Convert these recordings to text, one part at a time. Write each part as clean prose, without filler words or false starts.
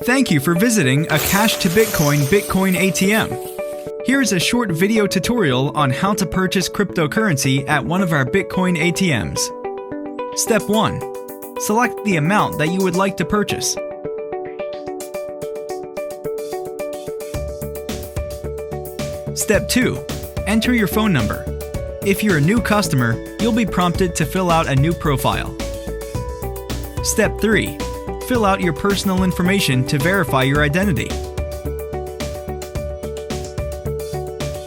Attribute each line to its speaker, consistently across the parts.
Speaker 1: Thank you for visiting a Cash2Bitcoin Bitcoin ATM. Here is a short video tutorial on how to purchase cryptocurrency at one of our Bitcoin ATMs. Step 1. Select the amount that you would like to purchase. Step 2. Enter your phone number. If you're a new customer, you'll be prompted to fill out a new profile. Step 3. Fill out your personal information to verify your identity.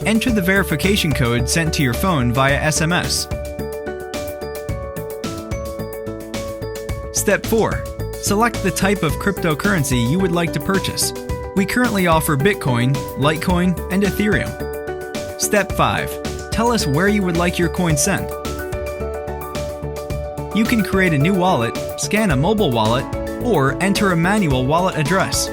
Speaker 1: Enter the verification code sent to your phone via SMS. Step 4. Select the type of cryptocurrency you would like to purchase. We currently offer Bitcoin, Litecoin, and Ethereum. Step 5. Tell us where you would like your coin sent. You can create a new wallet, scan a mobile wallet, or enter a manual wallet address.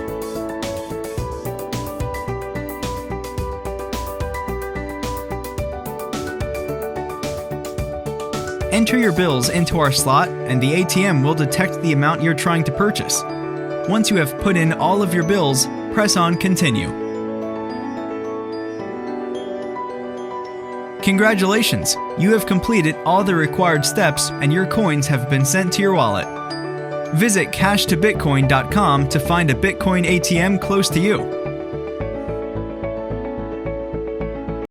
Speaker 1: Enter your bills into our slot and the ATM will detect the amount you're trying to purchase. Once you have put in all of your bills, press on Continue. Congratulations! You have completed all the required steps and your coins have been sent to your wallet. Visit Cash2Bitcoin.com to find a Bitcoin ATM close to you.